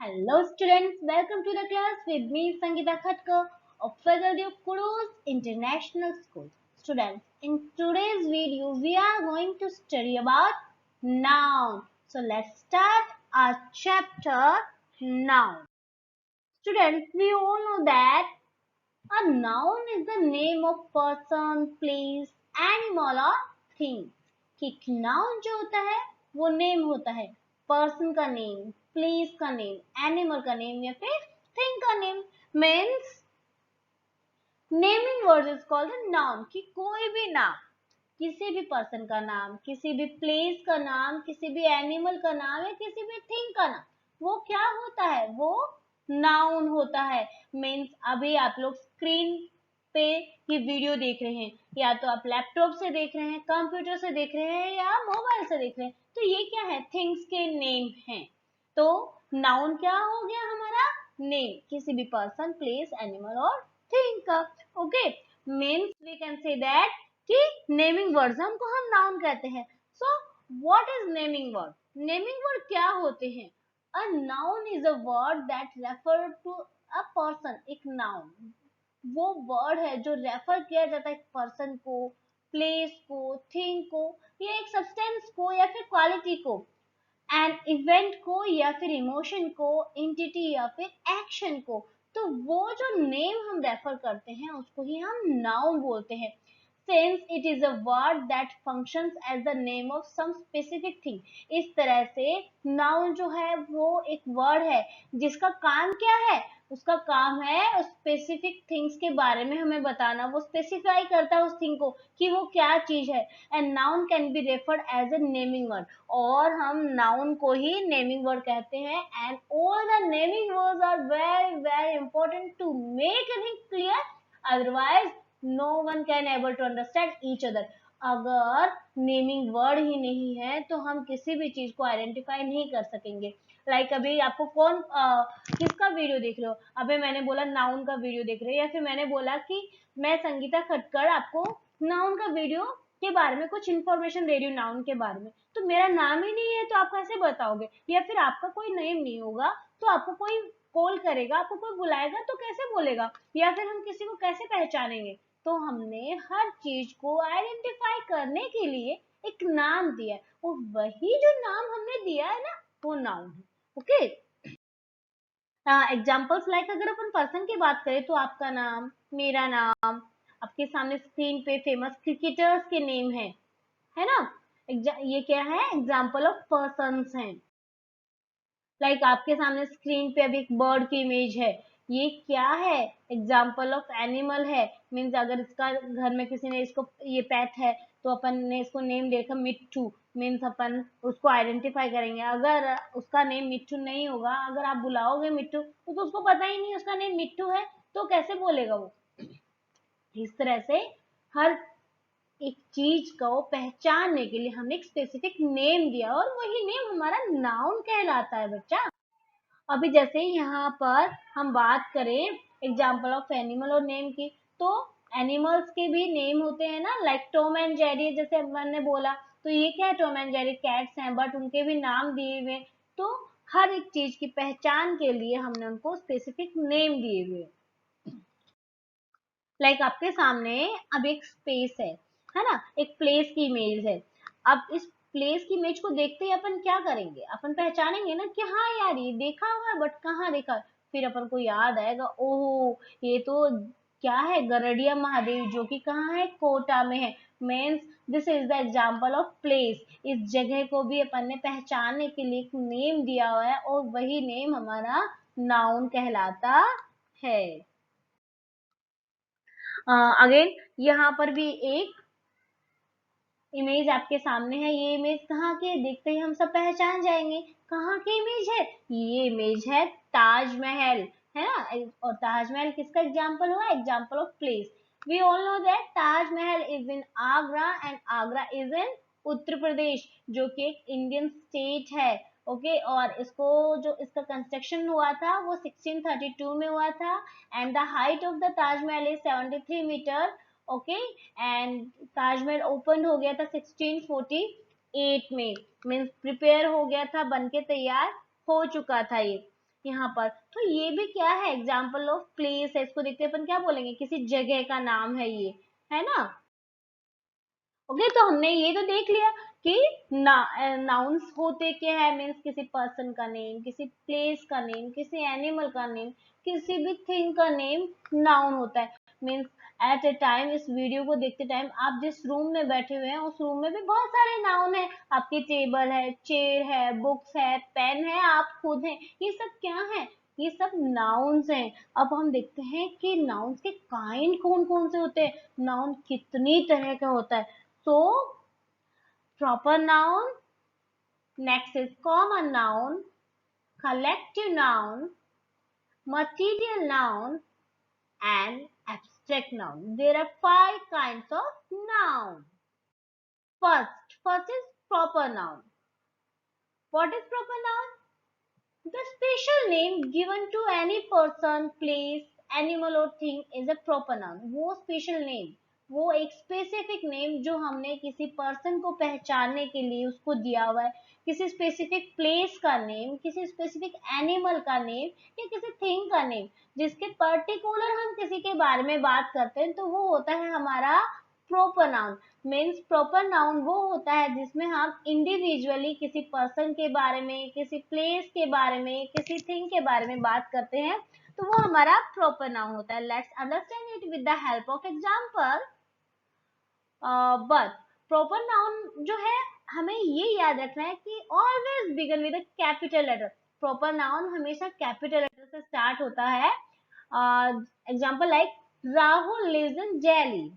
Hello students, welcome to the class with me Sangeeta Khatkar of Faculty of Kudos International School. Students, in today's video we are going to study about noun. So let's start our chapter noun. Students, we all know that a noun is the name of person, place, animal or thing. कि noun जो होता है वो name होता है person का name, place का name, animal का name या फिर thing का name. Means naming words is called a noun. कि कोई भी नाम, किसी भी पर्सन का नाम, किसी भी प्लेस का नाम, किसी भी एनिमल का नाम या किसी भी थिंग का नाम, वो क्या होता है? वो नाउन होता है. मीन्स अभी आप लोग स्क्रीन पे ये वीडियो देख रहे हैं, या तो आप लैपटॉप से देख रहे हैं, कंप्यूटर से देख रहे हैं या मोबाइल से देख रहे हैं, तो ये क्या है? थिंग्स के नेम हैं. तो नाउन क्या हो गया हमारा? नेम, किसी भी पर्सन, प्लेस, एनिमल और थिंग का. Okay, means we can say that कि नेमिंग वर्ड्स हमको हम नाउन कहते हैं. So what is naming word? Naming word क्या होते हैं? A noun is a word that refer to a person. एक नाउन वो वर्ड है जो रेफर किया जाता है एक पर्सन को, प्लेस को, थिंग को, या एक सब्सटेंस को या फिर क्वालिटी को, एन इवेंट को या फिर इमोशन को, एंटिटी या फिर एक्शन को. तो वो जो नेम हम रेफर करते हैं उसको ही हम नाउन बोलते हैं. Since it is a word that functions as the name of some specific thing. इस तरह से noun जो है वो एक word है जिसका काम क्या है? उसका काम है उस specific things के बारे में हमें बताना. वो specify करता है उस thing को कि वो क्या चीज है. And noun can be referred as a naming word. और हम noun को ही naming word कहते हैं. And all the naming words are very very important to make a thing clear. Otherwise no one can able to understand each other. अगर naming word ही नहीं है तो हम किसी भी चीज को आइडेंटिफाई नहीं कर सकेंगे. लाइक अभी आपको कौन किसका वीडियो देख रहे हो? अभी मैंने बोला नाउन का वीडियो देख रहे हो, या फिर मैंने बोला कि मैं संगीता खटकर आपको नाउन का वीडियो के बारे में कुछ इन्फॉर्मेशन दे रही हूँ नाउन के बारे में, तो मेरा नाम ही नहीं है तो आप कैसे बताओगे? या फिर आपका कोई नेम नहीं होगा तो आपको कोई कॉल करेगा, आपको कोई बुलाएगा तो कैसे बोलेगा? या फिर हम किसी को कैसे पहचानेंगे? तो हमने हर चीज को आइडेंटिफाई करने के लिए एक नाम दिया है, और वही जो नाम हमने दिया है ना वो नाउन है. ओके, एग्जाम्पल्स लाइक अगर अपन पर्सन की बात करें तो आपका नाम, मेरा नाम, आपके सामने स्क्रीन पे फेमस क्रिकेटर्स के नेम है ना? ये क्या है? एग्जाम्पल ऑफ पर्सन्स हैं. लाइक आपके सामने स्क्रीन पे अभी एक बर्ड की इमेज है, ये क्या है? एग्जाम्पल ऑफ एनिमल है. मीन्स अगर इसका घर में किसी ने इसको ये पेट है तो अपन ने इसको नेम देखा मिट्टू. मीन्स अपन उसको आइडेंटिफाई करेंगे. अगर उसका नेम मिट्टू नहीं होगा, अगर आप बुलाओगे मिट्टू तो उसको पता ही नहीं उसका नेम मिट्टू है, तो कैसे बोलेगा वो? इस तरह से हर एक चीज को पहचानने के लिए हमने एक स्पेसिफिक नेम दिया और वही नेम हमारा नाउन कहलाता है बच्चा. अभी जैसे यहाँ पर हम बात करें एग्जाम्पल ऑफ एनिमल और नेम की, तो एनिमल्स के भी नेम होते हैं ना, लाइक टॉम एंड जेरी. जैसे मैंने बोला तो ये क्या है? टॉम एंड जेरी कैट्स हैं, बट उनके भी नाम दिए हुए. तो हर एक चीज की पहचान के लिए हमने उनको स्पेसिफिक नेम दिए हुए. लाइक आपके सामने अब एक स्पेस है ना, एक प्लेस की इमेज है. अब इस प्लेस की इमेज को देखते ही अपन क्या करेंगे? अपन पहचानेंगे ना कि हाँ यार ये देखा हुआ है, बट कहाँ देखा? फिर अपन को याद आएगा, ओह ये तो क्या है? गरडिया महादेव, जो कि कहाँ है? कोटा में है. Means this is the example of place. इस जगह को भी अपन ने पहचानने के लिए एक नेम दिया हुआ है और वही नेम हमारा नाउन कहलाता है. अगेन यहाँ पर भी एक इमेज आपके सामने है. ये इमेज कहाँ की है? देखते ही हम सब पहचान जाएंगे कहाँ की इमेज है. ये इमेज है ताजमहल, है ना? और ताजमहल किसका एग्जाम्पल हुआ? Example of place. We all know that Taj Mahal is in Agra and Agra is in Uttar Pradesh, जो कि एक इंडियन स्टेट है. ओके, और इसको जो इसका कंस्ट्रक्शन हुआ था वो 1632 में हुआ था. And the height of the Taj Mahal is 73 metre. Okay, and Taj Mahal open हो गया था 1648 में. मीन्स प्रिपेयर हो गया था, बनके तैयार हो चुका था ये. यहाँ पर। तो ये भी क्या है, एग्जाम्पल ऑफ प्लेस है। इसको देखते अपन क्या बोलेंगे, किसी जगह का नाम है ये, है ना। ओके, तो हमने ये तो देख लिया कि नाउन्स होते क्या है, मीन्स किसी पर्सन का नेम, किसी प्लेस का नेम, किसी एनिमल का नेम, किसी भी थिंग का नेम नाउन होता है। मीन्स एट ए टाइम, इस वीडियो को देखते टाइम आप जिस रूम में बैठे हुए हैं उस रूम में भी बहुत सारे नाउन है। आपकी टेबल है, चेयर है, बुक्स है, पेन है, आप खुद हैं, ये सब क्या है, ये सब नाउन्स हैं। अब हम देखते हैं कि नाउन्स के काइंड कौन कौन से होते हैं, नाउन कितनी तरह का होता है। So, proper noun, next is common noun, collective noun, material noun, and abstract noun. There are 5 kinds of noun. First is proper noun. What is proper noun? The special name given to any person, place, animal or thing is a proper noun. वो special name, वो एक specific name जो हमने किसी person को पहचानने के लिए उसको दिया हुआ है, किसी स्पेसिफिक प्लेस का नेम, किसी स्पेसिफिक एनिमल का नेम या किसी थिंग का नेम, जिसके पर्टिकुलर हम किसी के बारे में बात करते हैं, तो वो होता है हमारा proper noun. Means proper noun वो होता है जिसमें हम इंडिविजुअली किसी पर्सन के बारे में, किसी प्लेस के बारे में, किसी थिंग के बारे में बात करते हैं, तो वो हमारा प्रॉपर नाउन होता है। Let's understand it with the help of example. But proper noun जो है, हमें ये याद रखना है कि always begin with a capital letter. Proper noun हमेशा कैपिटल लेटर से स्टार्ट होता है। Example like Rahul lives in Delhi.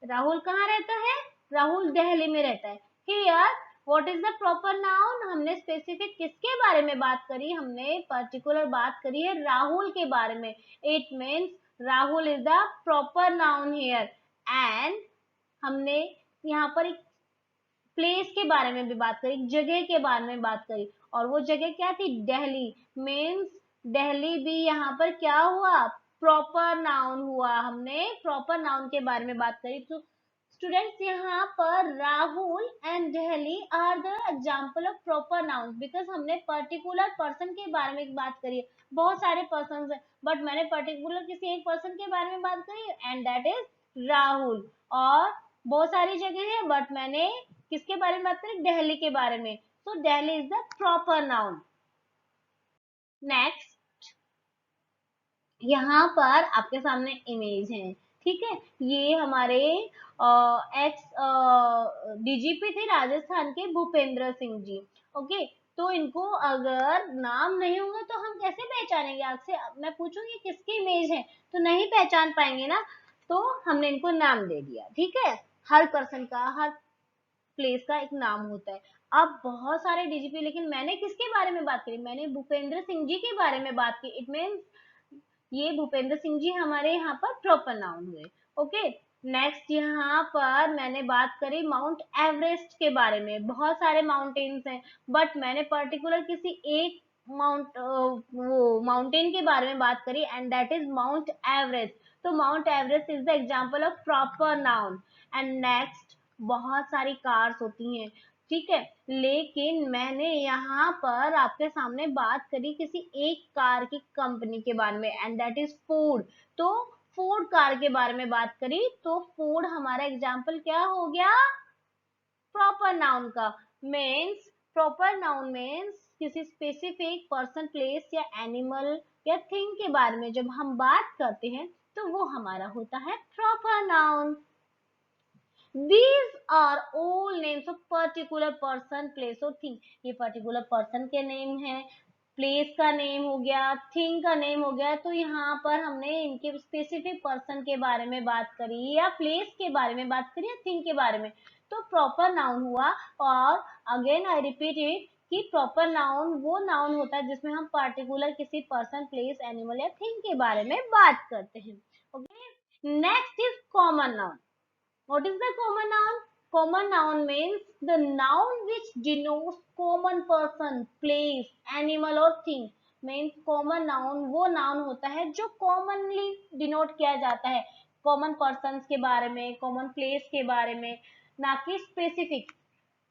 Rahul कहाँ रहता है, राहुल दिल्ली में रहता है। Here what is the proper noun, हमने स्पेसिफिक किसके बारे में बात करी, हमने पर्टिकुलर बात करी है राहुल के बारे में। It means Rahul is the proper noun here. And हमने यहाँ पर एक प्लेस के बारे में भी बात करी, जगह के बारे में बात करी, और वो जगह क्या थी, दिल्ली। मीन्स दिल्ली भी यहाँ पर क्या हुआ, प्रॉपर नाउन हुआ। हमने प्रॉपर नाउन के बारे में बात करी। तो स्टूडेंट्स, यहाँ पर Rahul and Delhi are the example of proper noun, because हमने पर्टिकुलर पर्सन के बारे में बात करी है। बहुत सारे पर्सन है, बट मैंने पर्टिकुलर किसी एक पर्सन के बारे में बात करी एंड दैट इज राहुल। और बहुत सारी जगह है, बट मैंने किसके बारे में बात करी, दिल्ली के बारे में। So Delhi is the proper noun. Next, यहाँ पर आपके सामने इमेज है, ठीक है। ये हमारे एक्स डीजीपी थे राजस्थान के, भूपेंद्र सिंह जी। ओके, तो इनको अगर नाम नहीं होगा तो हम कैसे पहचानेंगे, आपसे मैं पूछूंगी किसकी इमेज है, तो नहीं पहचान पाएंगे ना। तो हमने इनको नाम दे दिया, ठीक है। हर पर्सन का, हर प्लेस का एक नाम होता है। अब बहुत सारे डीजीपी, लेकिन मैंने किसके बारे में बात करी, मैंने भूपेंद्र सिंह जी के बारे में बात की। इट मीन्स ये भूपेंद्र सिंह जी हमारे यहाँ पर प्रॉपर नाउन हुए। ओके, नेक्स्ट यहाँ पर मैंने बात करी माउंट एवरेस्ट के बारे में। बहुत सारे माउंटेन्स हैं, बट मैंने पर्टिकुलर किसी एक वो माउंटेन के बारे में बात करी and that is Mount Everest. तो Mount Everest is the example of proper noun. And next, बहुत सारी कार्स होती हैं, ठीक है, लेकिन मैंने यहाँ पर आपके सामने बात करी किसी एक कार की कंपनी के बारे में एंड दैट इज फोर्ड। तो फोर्ड कार के बारे में बात करी, तो फोर्ड हमारा एग्जाम्पल क्या हो गया, प्रॉपर नाउन का। मीन्स प्रॉपर नाउन मीन्स किसी स्पेसिफिक पर्सन, प्लेस या एनिमल या थिंग के बारे में जब हम बात करते हैं तो वो हमारा होता है proper noun. These are all names of particular person, place और thing। ये पर्टिकुलर पर्सन के नेम है, प्लेस का नेम हो गया, थिंग का नेम हो गया। तो यहाँ पर हमने इनके स्पेसिफिक पर्सन के बारे में बात करी या प्लेस के बारे में बात करी या थिंग के बारे में, तो प्रॉपर नाउन हुआ। और अगेन आई रिपीट इट कि प्रॉपर नाउन वो नाउन होता है जिसमें हम पर्टिकुलर किसी पर्सन, प्लेस, एनिमल या थिंग के बारे में बात करते हैं। Okay, next is common noun. What is the common noun? Common noun means the noun which denotes common person, place, animal or thing. Means common noun वो noun होता है जो commonly denote किया जाता है common persons के बारे में, common place के बारे में, ना कि specific।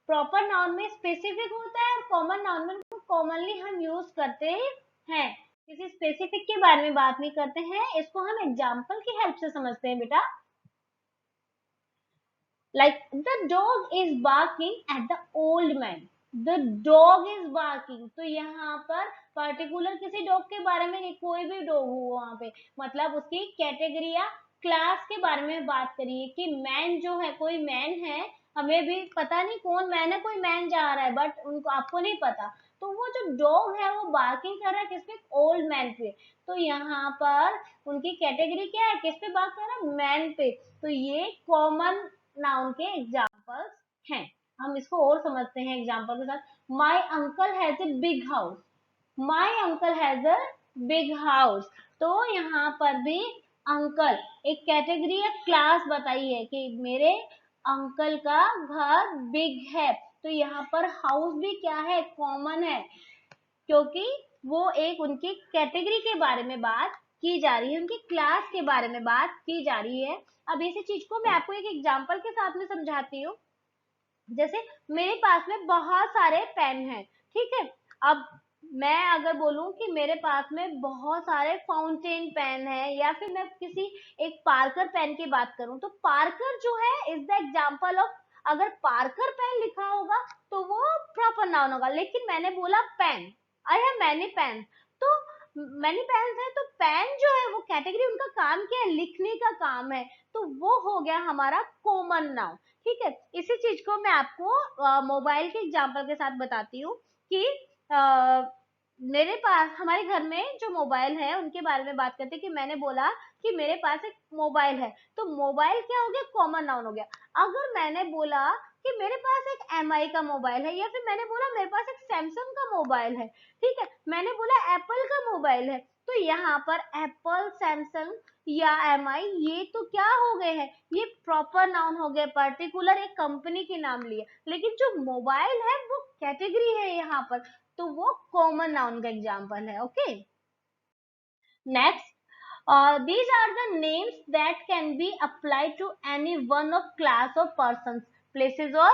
Proper noun में specific होता है और common noun में commonly हम use करते हैं। किसी स्पेसिफिक के बारे में बात नहीं करते हैं, इसको हम एग्जाम्पल की हेल्प से समझते हैं बेटा। Like the dog is barking at the old man. The dog is barking. तो यहाँ पर पर्टिकुलर किसी डॉग के बारे में नहीं, कोई भी डॉग हो वहां पे, मतलब उसकी कैटेगरी या क्लास के बारे में बात करिए कि मैन जो है, कोई मैन है, हमें भी पता नहीं कौन मैन है, कोई मैन जा रहा है बट उनको आपको नहीं पता, तो वो जो डॉग है वो बार्किंग कर रहा है किस पे, ओल्ड मैन पे। तो यहाँ पर उनकी कैटेगरी क्या है, किस पे बात कर रहा है, मैन पे। तो ये कॉमन नाउन के एग्जाम्पल्स हैं। हम इसको और समझते हैं एग्जाम्पल के साथ। My uncle has a big house. My uncle has a big house. तो यहाँ पर भी अंकल एक कैटेगरी या क्लास बताई है कि मेरे अंकल का घर बिग है। तो यहाँ पर हाउस भी क्या है, कॉमन है, क्योंकि वो एक उनकी कैटेगरी के बारे में बात की जा रही है, उनकी क्लास के बारे में बात की जा रही है। अब इसी चीज को मैं आपको एक एग्जांपल के साथ में समझाती हूँ। जैसे मेरे पास में बहुत सारे पेन हैं, ठीक है। अब मैं अगर बोलूं कि मेरे पास में बहुत सारे फाउंटेन पेन है, या फिर मैं किसी एक पार्कर पेन की बात करूं, तो पार्कर जो है इज द एग्जांपल ऑफ, अगर पार्कर पेन लिखा होगा तो वो प्रॉपर नाउन होगा, लेकिन मैंने बोला pen, I have many pen, तो मैनी पेन है, तो पेन जो है वो कैटेगरी, उनका काम क्या है, लिखने का काम है, तो वो हो गया हमारा कॉमन नाउन। ठीक है, इसी चीज को मैं आपको मोबाइल के एग्जांपल के साथ बताती हूँ कि मेरे पास, हमारे घर में जो मोबाइल है उनके बारे में बात करते हैं कि मैंने बोला कि मेरे पास एक मोबाइल है, तो मोबाइल क्या हो गया, कॉमन नाउन हो गया। अगर मैंने बोला कि मेरे पास एक MI का मोबाइल है, या फिर मैंने बोला मेरे पास एक सैमसंग का मोबाइल है, ठीक है, मैंने बोला एप्पल का मोबाइल है, तो यहाँ पर एप्पल, सैमसंग या MI ये तो क्या हो गए हैं, ये प्रॉपर नाउन हो गए, पर्टिकुलर एक कंपनी के नाम लिए। लेकिन जो मोबाइल है वो कैटेगरी है यहाँ पर, तो वो कॉमन नाउन का एग्जांपल है। Okay, next, these are the names that can be applied to any one of class of persons, places or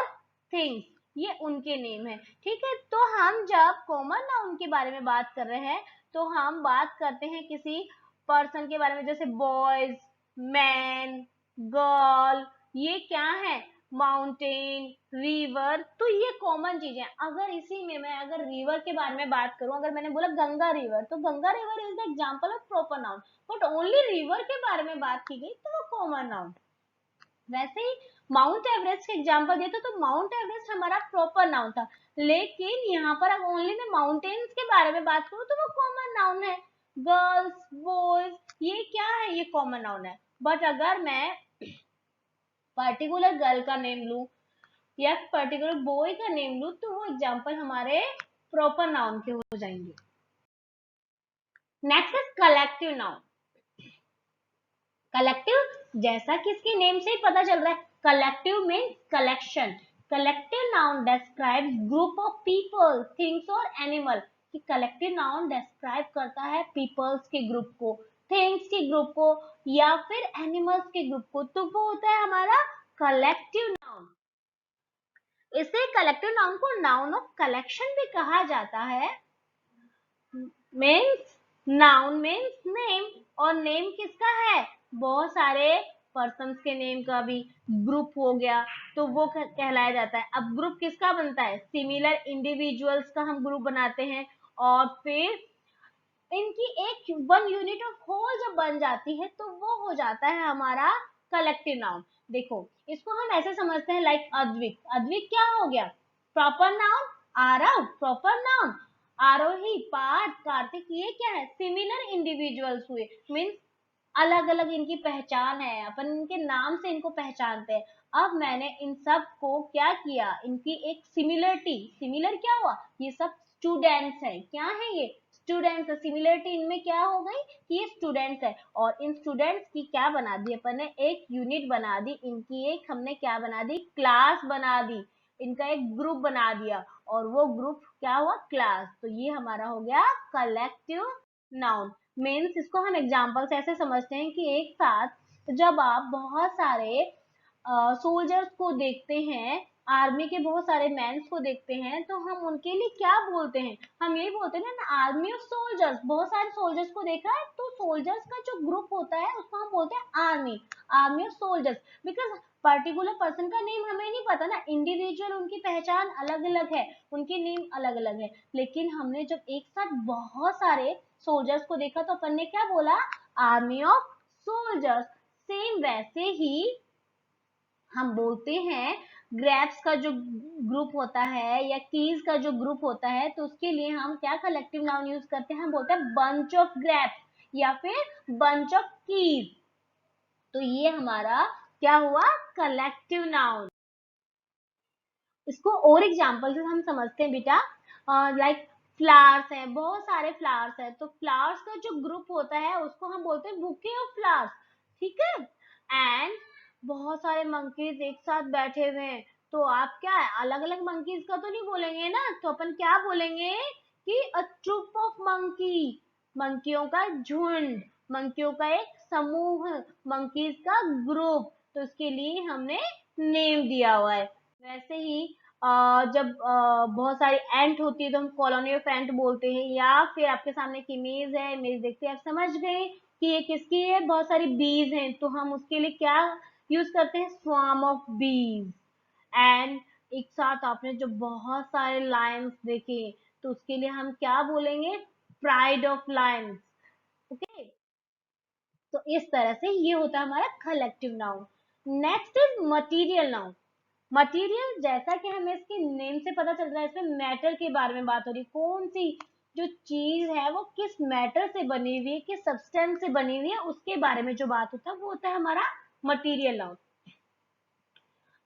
things. ये उनके नेम है, ठीक है। तो हम जब कॉमन नाउन के बारे में बात कर रहे हैं तो हम बात करते हैं किसी पर्सन के बारे में, जैसे बॉयज, मैन, गर्ल, ये क्या है, माउंटेन, रिवर, तो ये कॉमन चीजें। अगर इसी में मैं अगर रिवर के बारे में बात करूं, अगर मैंने बोला गंगा रिवर, तो Ganga river is the example of proper noun, but only river के बारे में बात की गई तो वो कॉमन नाउन। वैसे ही माउंट एवरेस्ट के एग्जांपल दिए तो माउंट एवरेस्ट हमारा प्रॉपर नाउन था, लेकिन यहाँ पर अगर ओनली मैं माउंटेन्स के बारे में बात करूं तो वो कॉमन नाउन है। गर्ल्स, बॉयज, ये क्या है, ये कॉमन नाउन है। बट अगर मैं पर्टिकुलर गर्ल का नेम लूं या पर्टिकुलर बॉय का नेम लूं तो वो एग्जांपल हमारे प्रॉपर नाउन के हो जाएंगे। Next is collective noun. Collective जैसा कि इसके नेम से ही पता चल रहा है, collective means collection. Collective noun describes group of people, things और एनिमल। कि कलेक्टिव नाउन डिस्क्राइब करता है पीपल्स के ग्रुप को, थिंग्स के ग्रुप को, या फिर एनिमल्स के ग्रुप को, तो वो होता है हमारा कलेक्टिव नाउन। इसे कलेक्टिव नाउन को नाउन ऑफ कलेक्शन भी कहा जाता है। मीन्स नाउन मीन्स नेम, और नेम किसका है, बहुत सारे पर्सन्स के नेम का भी ग्रुप हो गया तो वो कहलाया जाता है। अब ग्रुप किसका बनता है, सिमिलर इंडिविजुअल्स का हम ग्रुप बनाते हैं, और फिर इनकी एक वन यूनिट ऑफ होल जब बन जाती है तो वो हो जाता है हमारा कलेक्टिव नाउन। देखो इसको हम ऐसे समझते हैं, लाइक अद्विक, अद्विक क्या हो गया, proper noun, Aarav proper noun, Aarohi, Parth, Kartik, ये क्या है, सिमिलर इंडिविजुअल्स हुए, मीन्स अलग अलग इनकी पहचान है, अपन इनके नाम से इनको पहचानते हैं। अब मैंने इन सब को क्या किया, इनकी एक सिमिलरिटी, सिमिलर क्या हुआ, ये सब स्टूडेंट्स है, क्या है ये, स्टूडेंट्स। सिमिलरिटी इनमें क्या हो गई कि ये स्टूडेंट्स है, और इन स्टूडेंट्स की क्या बना दी अपन ने, एक यूनिट बना दी, इनकी एक हमने क्या बना दी, क्लास बना दी, इनका एक ग्रुप बना दिया, और वो ग्रुप क्या हुआ, क्लास। तो ये हमारा हो गया कलेक्टिव नाउन। मीन्स इसको हम एग्जाम्पल से ऐसे समझते हैं कि एक साथ जब आप बहुत सारे सोल्जर्स को देखते हैं आर्मी के बहुत सारे मेंस को देखते हैं तो हम उनके लिए क्या बोलते हैं, हम यही बोलते हैं ना, आर्मी ऑफ सोल्जर्स। बहुत सारे सोल्जर्स को देखा है तो सोल्जर्स का जो ग्रुप होता है उसको हम बोलते हैं army, army of soldiers. Because particular person का नेम हमें नहीं पता ना, इंडिविजुअल उनकी पहचान अलग अलग है, उनके नेम अलग अलग है। लेकिन हमने जब एक साथ बहुत सारे सोल्जर्स को देखा तो अपन ने क्या बोला, आर्मी ऑफ सोल्जर्स। सेम वैसे ही हम बोलते हैं ग्रेप्स का जो ग्रुप होता है या कीज का जो ग्रुप होता है तो उसके लिए हम क्या कलेक्टिव नाउन यूज करते हैं, हम बोलते हैं बंच ऑफ ग्रेप्स या फिर बंच ऑफ कीज। तो ये हमारा क्या हुआ, कलेक्टिव नाउन। इसको और एग्जांपल से हम समझते हैं बेटा, लाइक फ्लावर्स है, बहुत सारे फ्लावर्स है तो फ्लावर्स का जो ग्रुप होता है उसको हम बोलते हैं बुके ऑफ फ्लावर्स, ठीक है। एंड बहुत सारे मंकीज एक साथ बैठे हुए हैं तो आप क्या अलग अलग मंकीज का तो नहीं बोलेंगे ना, तो अपन क्या बोलेंगे कि अ ट्रूप ऑफ मंकी, मंकियों का झुंड, मंकियों का एक समूह, मंकीज का ग्रुप। तो इसके लिए हमने नेम दिया हुआ है। वैसे ही जब बहुत सारी एंट होती है तो हम कॉलोनी ऑफ एंट बोलते हैं, या फिर आपके सामने एक इमेज है, इमेज देखते आप समझ गए कि ये किसकी है, बहुत सारी बीज हैं तो हम उसके लिए क्या यूज करते हैं, स्वार्म ऑफ बीज। एंड एक साथ आपने जो बहुत सारे लायंस देखे तो उसके लिए हम क्या बोलेंगे, प्राइड ऑफ लायंस, ओके। तो इस तरह से ये होता है हमारा collective noun. Next is material noun. Material, जैसा कि हमें इसके नेम से पता चल रहा है इसमें मैटर के बारे में बात हो रही है, कौन सी जो चीज है वो किस मैटर से बनी हुई है, किस सब्सटेंस से बनी हुई है, उसके बारे में जो बात होता है वो होता है हमारा material noun.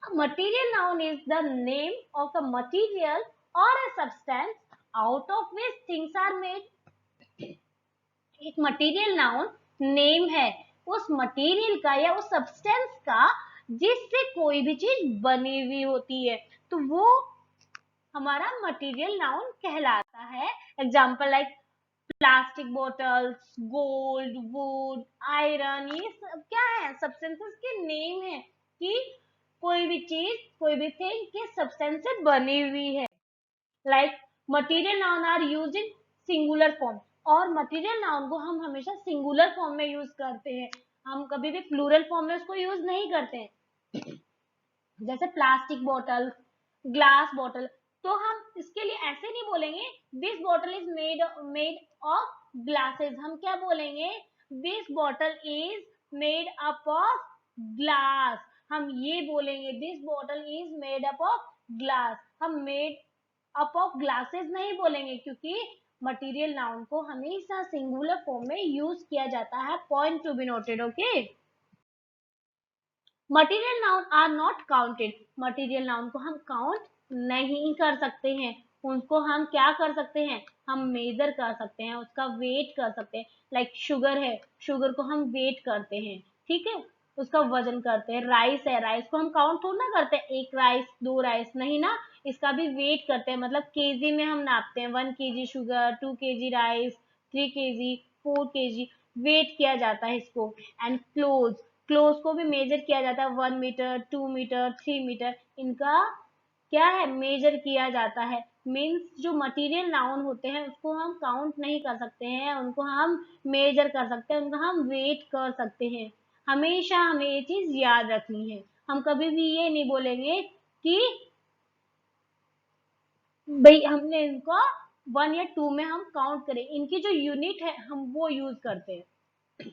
Material noun is the name of a material or a substance out of which things are made. एक मटेरियल नाउन नेम है उस मटेरियल का या उस सब्सटेंस का जिससे कोई भी चीज बनी हुई होती है, तो वो हमारा मटेरियल नाउन कहलाता है। Example like plastic bottles, gold, would, iron, ये सब क्या है, सब्सटेंसेस के नेम है कि कोई भी चीज, कोई भी थिंग किस सब्सटेंस से बनी हुई है। Like material noun are use in singular form, और मटेरियल नाउन को हम हमेशा सिंगुलर फॉर्म में यूज करते हैं, हम कभी भी प्लूरल फॉर्म में उसको यूज नहीं करते हैं। जैसे प्लास्टिक बॉटल, ग्लास बॉटल, तो हम इसके लिए ऐसे नहीं बोलेंगे this bottle is made made of glasses, हम क्या बोलेंगे, this bottle is made up of glass. हम ये बोलेंगे this bottle is made up of glass, हम मेड अप ऑफ ग्लासेस नहीं बोलेंगे, क्योंकि मटेरियल नाउन को हमेशा सिंगुलर फॉर्म में यूज किया जाता है। Point to be noted, okay. Material noun are not counted, material noun को हम काउंट नहीं कर सकते हैं, उनको हम क्या कर सकते हैं, हम मेजर कर सकते हैं, उसका वेट कर सकते हैं। लाइक शुगर है, शुगर को हम वेट करते हैं, ठीक है, उसका वजन करते हैं। राइस है, राइस को हम काउंट थोड़ा ना करते हैं, एक राइस, दो राइस, नहीं ना, इसका भी वेट करते हैं, मतलब केजी में हम नापते हैं, 1 kg sugar, 2 kg rice, 3 kg, 4 kg, weight किया जाता है इसको। एंड क्लोथ, क्लोथ को भी मेजर किया जाता है, 1 मीटर, 2 मीटर, 3 मीटर, इनका क्या है, मेजर किया जाता है। मीन्स जो मटेरियल नाउन होते हैं उसको हम काउंट नहीं कर सकते हैं, उनको हम मेजर कर सकते हैं, उनका हम वेट कर सकते हैं। हमेशा हमें ये चीज याद रखनी है, हम कभी भी ये नहीं बोलेंगे कि भाई हमने इनको 1 या 2 में हम काउंट करें, इनकी जो यूनिट है हम वो यूज करते हैं।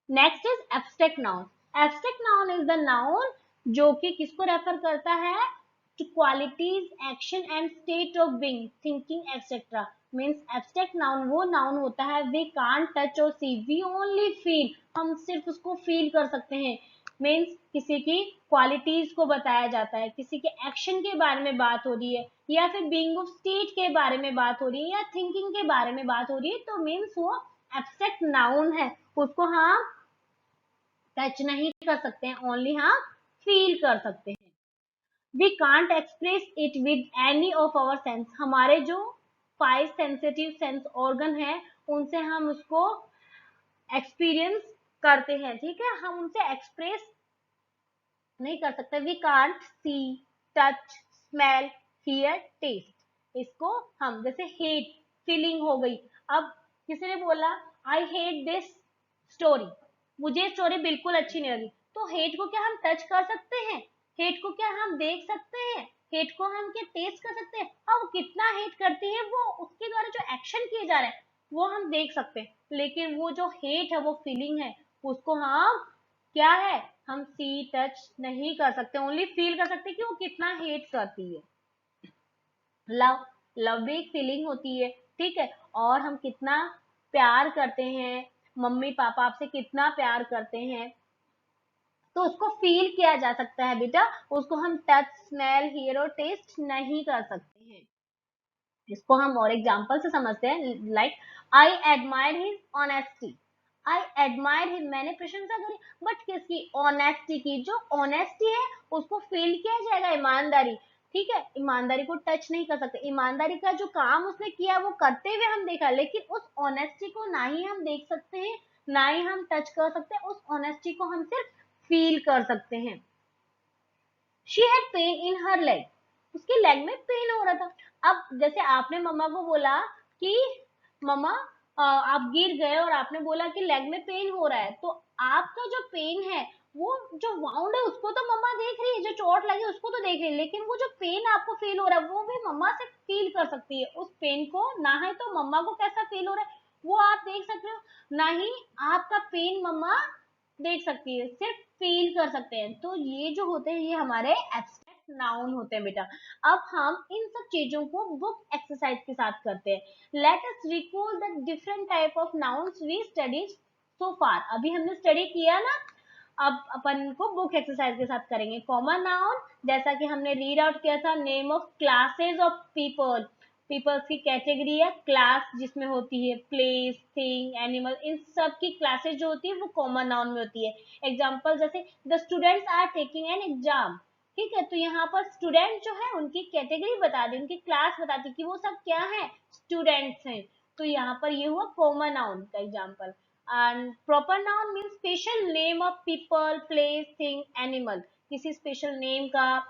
Next is abstract noun. Abstract noun is the noun जो कि किसको रेफर करता है, two qualities, action and state of being, thinking etcetera. Means abstract noun वो नाउन होता है वी कांट टच और सी, वी ओनली फील, हम सिर्फ उसको फील कर सकते हैं। मीन्स किसी की क्वालिटीज को बताया जाता है, किसी के एक्शन के बारे में बात हो रही है, या फिर बीइंग ऑफ स्टेट के बारे में बात हो रही है, या थिंकिंग के बारे में बात हो रही है, तो मीन्स वो एब्स्ट्रैक्ट नाउन है, उसको हम टच नहीं कर सकते हैं, ओनली हम फील कर सकते हैं। We can't express it with any of our sense, हमारे जो 5 सेंसिटिव सेंस ऑर्गन है उनसे हम उसको एक्सपीरियंस करते हैं, ठीक है, हम उनसे एक्सप्रेस नहीं कर सकते। We can't see, touch, smell, hear, taste. इसको हम जैसे हेट फीलिंग हो गई। अब किसी ने बोला आई हेट दिस स्टोरी, मुझे स्टोरी बिल्कुल अच्छी नहीं लगी, तो हेट को क्या हम टच कर सकते हैं? हेट को क्या हम देख सकते हैं? हेट को हम क्या टेस्ट कर सकते हैं? हाँ, वो कितना हेट करती है, वो उसके द्वारा जो एक्शन किए जा रहे हैं वो हम देख सकते हैं, लेकिन वो जो हेट है, वो फीलिंग है, उसको हम क्या है, हम सी टच नहीं कर सकते, ओनली फील कर सकते हैं कि वो कितना हेट करती है। लव, लव भी एक फीलिंग होती है, ठीक है, और हम कितना प्यार करते हैं, मम्मी पापा आपसे कितना प्यार करते हैं, तो उसको फील किया जा सकता है बेटा, उसको हम टच, स्मेल, हियर और टेस्ट नहीं कर सकते हैं। इसको हम और एग्जांपल से समझते हैं, like I admire his honesty, I admire his, मैंने प्रशंसा करी, बट किसकी? ऑनेस्टी की। जो ऑनेस्टी है उसको फील किया जाएगा, ईमानदारी, ठीक है, ईमानदारी को टच नहीं कर सकते, ईमानदारी का जो काम उसने किया वो करते हुए हम देखा, लेकिन उस ऑनेस्टी को ना ही हम देख सकते हैं, ना ही हम टच कर सकते हैं, उस ऑनेस्टी को हम सिर्फ फील कर सकते हैं। She had pain in her leg, उसके लेग में पेन हो रहा था। अब जैसे आपने मम्मा को बोला कि मम्मा आप गिर गए और आपने बोला कि लेग में पेन हो रहा है, तो आपका जो पेन है, वो जो वाउंड है उसको तो मम्मा देख रही है, जो चोट लगी उसको तो देख रही है, लेकिन वो जो पेन आपको फील हो रहा है वो भी मम्मा से फील कर सकती है उस पेन को, ना है तो मम्मा को कैसा फील हो रहा है वो आप देख सकते हो, ना ही आपका पेन मम्मा देख सकती है, सिर्फ फील कर सकते हैं। तो ये जो होते हैं ये हमारे एब्स्ट्रैक्ट नाउन होते हैं बेटा। अब हम इन सब चीजों को बुक एक्सरसाइज के साथ करते हैं। Let us recall the different type of nouns we study so far. अभी हमने स्टडी किया ना, अब अपन को बुक एक्सरसाइज के साथ करेंगे। कॉमन नाउन, जैसा कि हमने रीड आउट किया था, name of classes of people, peoples की कैटेगरी है, क्लास जिसमें होती है प्लेस, थिंग, एनिमल, इन सब की क्लासेस जो होती है वो कॉमन नाउन में होती है। एग्जांपल जैसे the students are taking an exam, ठीक है, तो यहाँ पर स्टूडेंट जो है उनकी कैटेगरी बता दी, उनकी क्लास बता दी कि वो सब क्या है, स्टूडेंट्स हैं, तो यहाँ पर ये हुआ कॉमन नाउन का example. And proper noun means special name of people, place, thing, animal, किसी स्पेशल नेम का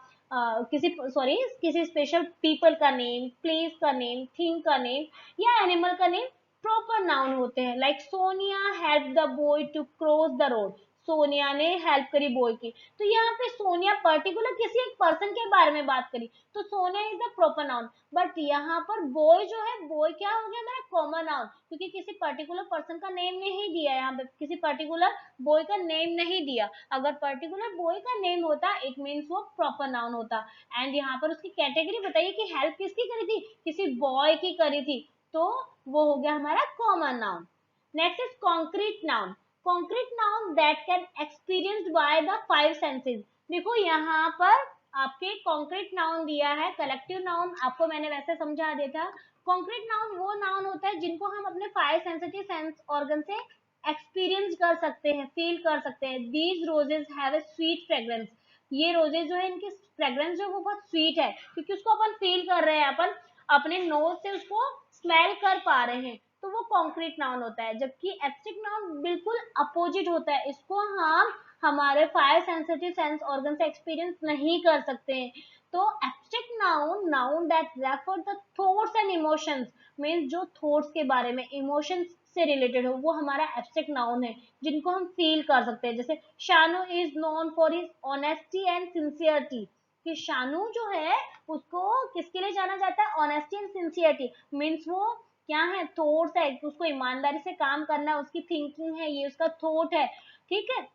किसी स्पेशल पीपल का नेम, प्लेस का नेम, थिंग का नेम या एनिमल का नेम प्रॉपर नाउन होते हैं। Like Sonia help the boy to cross the road, Sonia ने हेल्प करी बॉय की, तो यहाँ पे सोनिया पर्टिकुलर किसी एक पर्सन के बारे में बात करी, तो Sonia is the proper noun. But यहाँ पर बॉय जो है, बॉय क्या हो गया हमारा कॉमन नाउन, क्योंकि किसी पर्टिकुलर पर्सन का नेम नहीं दिया है, यहाँ पे किसी पर्टिकुलर बॉय का नेम नहीं दिया। अगर पर्टिकुलर बॉय का नेम होता इट मीन्स वो प्रॉपर नाउन होता। एंड यहाँ पर उसकी कैटेगरी बताइए कि हेल्प किसकी करी थी, किसी बॉय की करी थी, तो वो हो गया हमारा common noun. Next is concrete noun, concrete noun that can experienced by the five senses. देखो यहाँ पर आपके कॉन्क्रीट नाउन दिया है, कलेक्टिव नाउन आपको मैंने वैसे समझा दिया था। कॉन्क्रीट नाउन वो नाउन होता है जिनको हम अपने फाइव सेंसिटिव सेंस ऑर्गन से एक्सपीरियंस कर सकते हैं, फील कर सकते हैं। These roses have a sweet fragrance, ये रोजेस जो है इनकी फ्रेग्रेंस जो वो बहुत स्वीट है, क्योंकि उसको अपन फील कर रहे हैं, अपन अपने नोज से उसको स्मेल कर पा रहे हैं, तो वो कॉन्क्रीट नाउन होता है। जबकि एब्स्ट्रैक्ट नाउन बिल्कुल अपोजिट होता है, इसको हम हमारे फाइव सेंसिटिव सेंस ऑर्गन से एक्सपीरियंस नहीं कर सकते हैं। तो abstract noun, noun that refer the thoughts and emotions, means जो थॉट्स के बारे में, इमोशंस से रिलेटेड हो, वो हमारा एब्स्ट्रैक्ट नाउन है, जिनको हम फील कर सकते हैं। जैसे Shanu is known for his honesty and sincerity, कि शानू जो है उसको किसके लिए जाना जाता है, ऑनेस्टी एंड सिंसियरिटी, मीन्स वो क्या है, थॉट्स है, उसको ईमानदारी से काम करना है, उसकी थिंकिंग है, ये उसका थॉट है, ठीक है,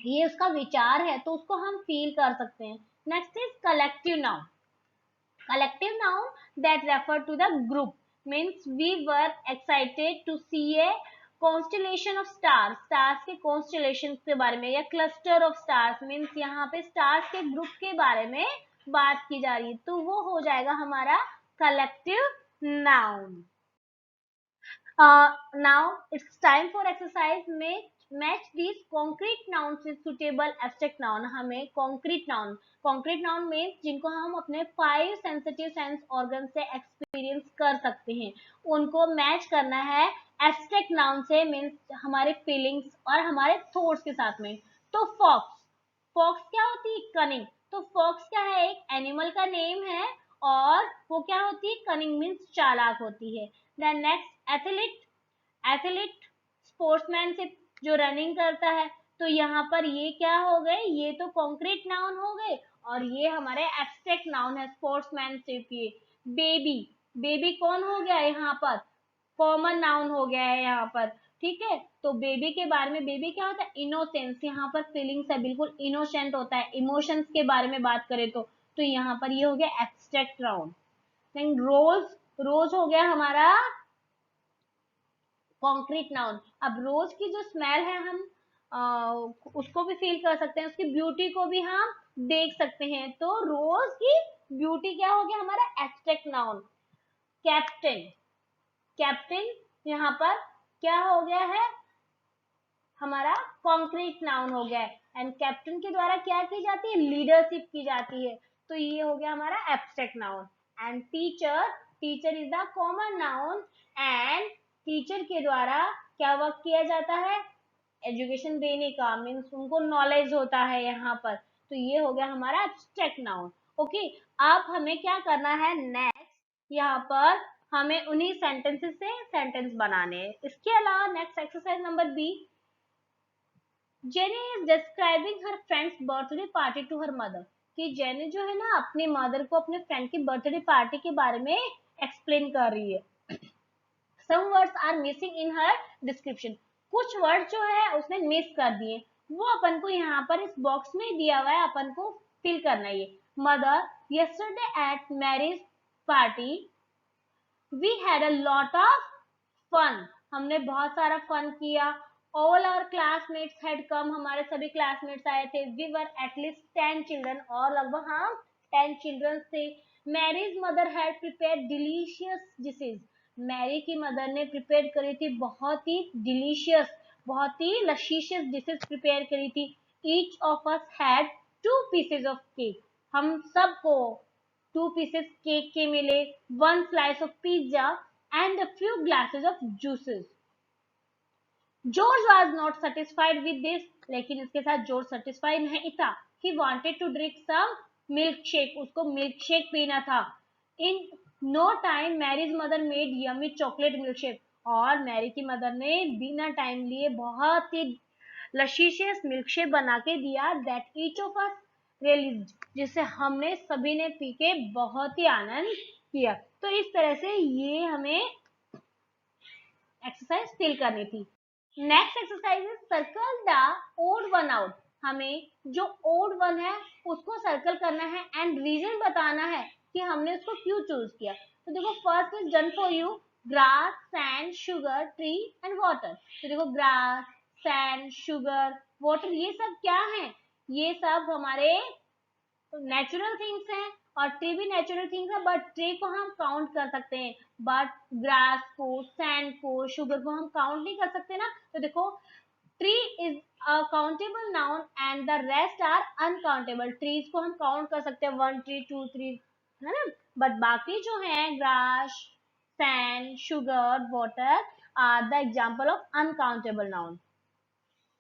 ये उसका विचार है, तो उसको हम फील कर सकते हैं। Next is collective noun, collective noun that refer to the group, means we were excited to see a constellation of stars, stars के constellations के बारे में, या cluster of stars, means यहाँ पे stars के group के बारे में बात की जा रही है, तो वो हो जाएगा हमारा collective noun। Now it's time for exercise. Match these concrete nouns with suitable abstract noun. हमें concrete noun means जिनको हम अपने five sensitive sense organ से experience कर सकते हैं, उनको मैच करना है abstract noun से, means हमारे feelings और हमारे thoughts के साथ में। तो fox क्या होती है, कनिंग, तो फॉक्स क्या है, एक एनिमल का नेम है और वो क्या होती है, कनिंग मीन्स चालाक होती है। Then next athlete, athlete sportsmanship, जो रनिंग करता है। तो यहाँ पर ये क्या हो गए, ये तो कॉन्क्रीट नाउन हो गए और ये हमारे एब्स्ट्रैक्ट नाउन है स्पोर्ट्समैनशिप। ये बेबी, बेबी कौन हो गया यहाँ पर, कॉमन नाउन हो गया है यहाँ पर, ठीक है। तो बेबी के बारे में, बेबी क्या होता है, इनोसेंस, यहाँ पर फीलिंग्स है, बिल्कुल इनोसेंट होता है। इमोशंस के बारे में बात करें तो यहाँ पर ये हो गया एब्स्ट्रैक्ट नाउन। देन रोज, रोज हो गया हमारा कॉन्क्रीट नाउन। अब रोज की जो स्मेल है हम उसको भी फील कर सकते हैं, उसकी ब्यूटी को भी हम देख सकते हैं। तो रोज की ब्यूटी क्या हो गया हमारा एब्स्ट्रैक्ट नाउन। कैप्टन, कैप्टन यहाँ पर क्या हो गया है हमारा कॉन्क्रीट नाउन हो गया है। एंड कैप्टन के द्वारा क्या की जाती है, लीडरशिप की जाती है। तो ये हो गया हमारा abstract noun. And teacher, teacher is the common noun and teacher के द्वारा क्या वर्क किया जाता है, एजुकेशन देने का, मीन्स उनको नॉलेज होता है यहाँ पर। तो ये हो गया हमारा एब्स्ट्रैक्ट नाउन। ओके, अब हमें क्या करना है नेक्स्ट, यहाँ पर हमें उन्हीं सेंटेंसेस से सेंटेंस बनाने हैं। इसके अलावा next exercise number B, Jenny is describing her friends birthday party to her mother. कि जेनी जो है ना अपनी मदर को अपने फ्रेंड की बर्थडे पार्टी के बारे में एक्सप्लेन कर रही है। Some words are missing in her description, कुछ वर्ड जो है उसने मिस कर दिए, वो अपन को यहाँ पर इस बॉक्स में दिया हुआ है, अपन को फिल करना है। Mother, yesterday at marriage party we had a lot of fun, हमने बहुत सारा फन किया। All our classmates had come, हमारे सभी क्लासमेट्स आए थे। वी वर एटलीस्ट 10 चिल्ड्रन, और लगभग हम 10 चिल्ड्रन थे। Mary's mother had prepared delicious dishes, Mary की मदर ने प्रिपेयर करी थी बहुत ही डिलीशियस, बहुत ही लशीशियस डिशेज प्रिपेयर करी थी। Each of us had 2 pieces of cake, हम सबको 2 पीसेस केक के मिले। 1 slice of pizza and a few glasses of juices. George was not satisfied with this, लेकिन इसके साथ जॉर्ज सेटिस्फाइड नहीं था। He wanted to drink some milk shake, उसको मिल्क शेक पीना था। In no time Mary's mother made yummy chocolate milk shake, और Mary की मदर ने बिना टाइम लिए बहुत ही लशीशियस मिल्क शेक बना के दिया। That each of us realises, जिसे हमने सभी ने पी के बहुत ही आनंद किया। तो इस तरह से ये हमें एक्सरसाइज फिल करनी थी। Next exercise is circle the odd one out, हमें जो ओड वन है उसको सर्कल करना है एंड रीजन बताना है कि हमने उसको क्यों चूज किया। तो देखो first is done for you, grass, sand, sugar, tree and water. तो देखो ग्रास, सैंड, शुगर, वाटर, ये सब क्या है, ये सब हमारे नेचुरल थिंग्स हैं, और ट्री भी नेचुरल थिंग्स है, बट ट्री को हम काउंट कर सकते हैं, बट ग्रास को, सैंड को, शुगर को हम काउंट नहीं कर सकते ना। तो देखो tree is a countable noun and the rest are uncountable, trees को हम काउंट कर सकते हैं 1 ट्री 2 ट्री, है ना, बट बाकी जो है grass, sand, sugar, water are the example of uncountable noun.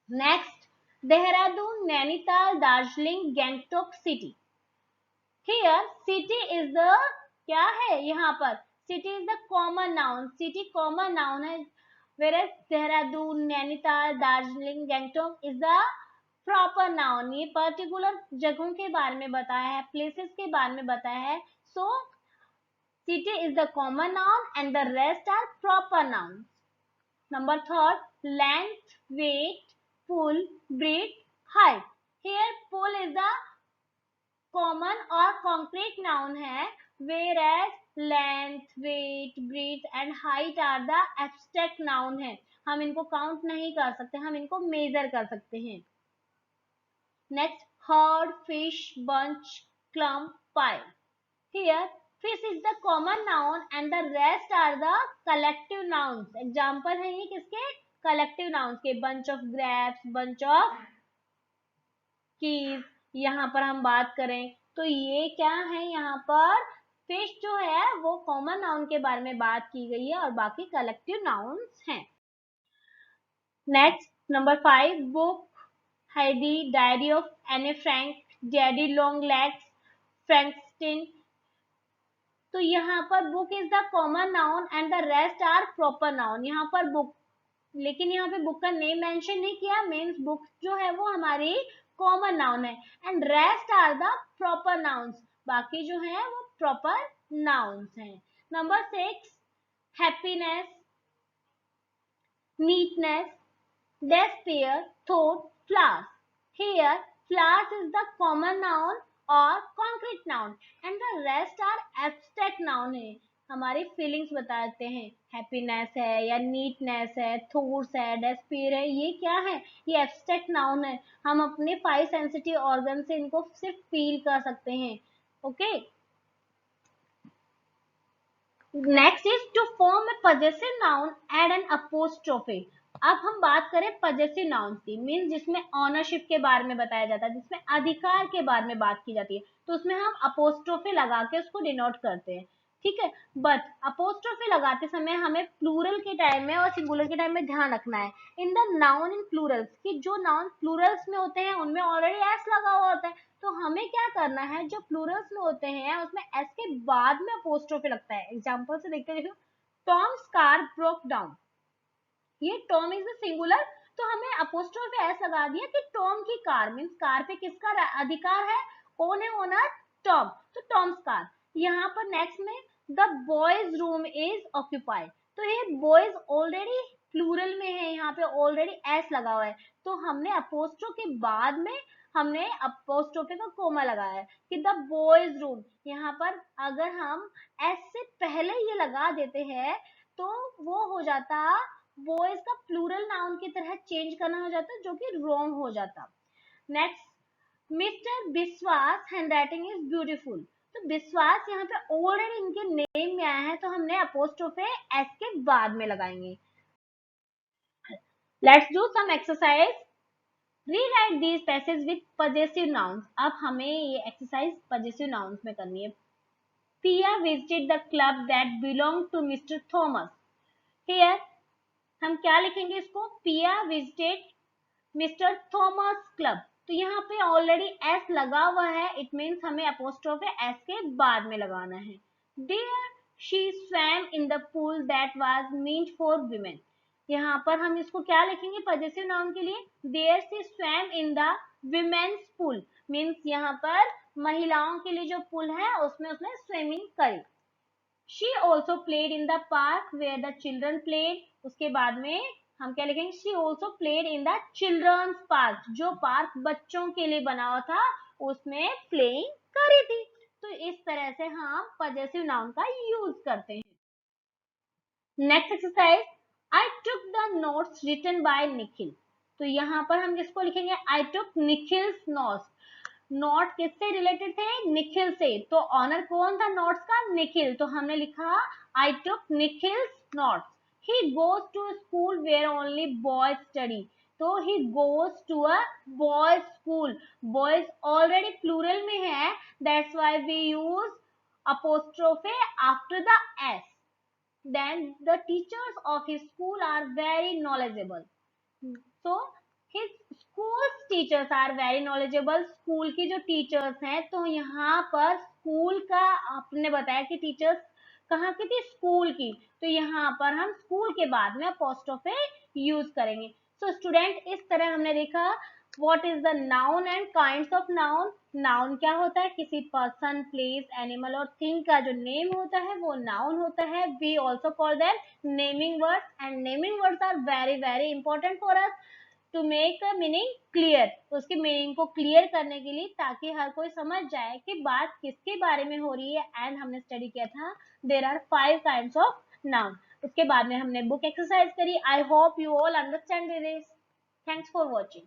Next, Dehradun, Nainital, Darjeeling, Gangtok city. Here city is the क्या है यहाँ पर, city is the common noun, city common noun है, whereas Dehradun, Nainital, Darjeeling, Gangtok is the proper noun, ये particular जगहों के बारे में बताया है, places के बारे में बताया है। So city is the common noun and the rest are proper nouns. Number third, length, weight, pull, breadth, height. Here pull is the common और कॉन्क्रीट नाउन है, whereas length, weight, breadth and height are the abstract noun है, हम इनको count नहीं कर सकते, हम इनको मेजर कर सकते हैं। Next, herd, fish, bunch, clump, pile. Here fish is the common noun and the rest are the collective nouns. Example है ये किसके, collective nouns के, bunch of grapes, bunch of keys। यहाँ पर हम बात करें तो ये क्या है, यहाँ पर फिश जो है वो कॉमन नाउन के बारे में बात की गई है और बाकी कलेक्टिव नाउन्स हैं। Next number 5, book, Heidi, Diary of Anne Frank, Daddy Long Legs, Frankenstein. तो यहाँ पर book is the common noun and the rest are proper noun. यहाँ पर बुक, लेकिन यहाँ पे बुक का नेम मेंशन नहीं किया, मीन्स बुक जो है वो हमारी कॉमन नाउन है and rest are the proper nouns, बाकी जो है वो प्रॉपर नाउन्स हैं। Number 6, happiness, neatness, despair, thought, flowers. Here, flowers is the common noun or concrete noun and the rest are abstract noun है, हमारी feelings बताते हैं। हैप्पीनेस है या नीटनेस है, थॉट्स है, डेस्पेयर है, ये क्या है? ये एब्स्ट्रैक्ट नाउन है। हम अपने 5 सेंसिटिव ऑर्गन से इनको सिर्फ फील कर सकते हैं। Okay, next is to form a possessive noun add an apostrophe. अब हम बात करें पजेसिव नाउन की, मीन्स जिसमें ऑनरशिप के बारे में बताया जाता है, जिसमें अधिकार के बारे में बात की जाती है, तो उसमें हम अपोस्ट्रोफी लगा के उसको डिनोट करते हैं। ठीक है, बट अपोस्ट्रोफी लगाते समय हमें प्लूरल के टाइम में और सिंगुलर के टाइम में ध्यान रखना है। In the noun in Plurals, कि जो नाउन प्लूरल्स में होते हैं उनमें ऑलरेडी एस लगा हुआ होता है, तो हमें क्या करना है, जो प्लूरल्स में होते हैं उसमें एस के बाद में अपोस्ट्रोफी लगता है। एग्जांपल से देखते देखो, टॉम्स कार ब्रोक डाउन, ये टॉम इज द सिंगुलर, तो हमें अपोस्ट्रोफी एस लगा दिया कि टॉम की कार, मीन्स कार पे किसका अधिकार है, कौन है ओनर, टॉम, तो टॉम्स कार। यहाँ पर नेक्स्ट में the boys room is occupied, तो ये बॉयज ऑलरेडी प्लूरल में है, यहाँ पे ऑलरेडी एस लगा हुआ है, तो हमने अपोस्ट्रो के बाद में हमने अपोस्ट्रोफी का कोमा लगाया है कि द बॉयज रूम। यहाँ पर अगर हम एस से पहले ये लगा देते हैं तो वो हो जाता बॉयज का प्लूरल नाउन की तरह चेंज करना हो जाता, जो कि रॉन्ग हो जाता। Next, mister Biswas handwriting is beautiful, तो बिस्वास यहाँ पे ऑलरेडी इनके नेम में आया है, तो हमने अपोस्ट्रोफी एस के बाद में लगाएंगे। Let's do some exercise, rewrite these passage with possessive nouns. अब हमें ये एक्सरसाइज पजेसिव नाउन्स में करनी है। Piya visited the club that belong to mister Thomas. Here हम क्या लिखेंगे इसको, पिया विजिटेड मिस्टर थॉमस क्लब, तो यहाँ पे ऑलरेडी एस लगा हुआ है, इट मीन्स हमें अपोस्ट्रोफी एस के बाद में लगाना है। There she swam in the pool that was meant for women, यहाँ पर हम इसको क्या लिखेंगे पजेसिव नाउन के लिए, there she swam in the women's pool, means यहाँ पर महिलाओं के लिए जो पूल है उसमें उसने स्विमिंग करी। She also played in the park where the children played, उसके बाद में हम क्या लिखेंगे, she also played in the children's park, जो पार्क बच्चों के लिए बना हुआ था उसमें प्लेइंग करी थी। तो इस तरह से हम पजेसिव नाउन का यूज करते हैं। Next exercise, I took the notes written by Nikhil, तो यहाँ पर हम किसको लिखेंगे, I took Nikhil's notes, note किससे रिलेटेड थे, निखिल से, तो ऑनर कौन था नोट्स का, निखिल, तो हमने लिखा आई took Nikhil's notes. He goes to a school where only boys study, तो he goes to a boys school, boys already plural में है, that's why we use apostrophe after the s. Then the teachers of his school are very knowledgeable, so his school teachers are very knowledgeable, school की जो teachers हैं, तो यहाँ पर school का आपने बताया कि टीचर्स कहाँ की थी, स्कूल की, तो यहाँ पर हम स्कूल के बाद में अपोस्ट्रोफी यूज करेंगे। सो स्टूडेंट, इस तरह हमने देखा what is the noun and kinds of noun. Noun क्या होता है, किसी पर्सन, प्लेस, एनिमल और थिंग का जो नेम होता है वो नाउन होता है। We also call them naming words and naming words are very very important for us to make a meaning clear, उसके मीनिंग को क्लियर करने के लिए, ताकि हर कोई समझ जाए कि बात किसके बारे में हो रही है। एंड हमने स्टडी किया था there are 5 kinds of noun, उसके बाद में हमने बुक एक्सरसाइज करी। I hope you all understand this. Thanks for watching.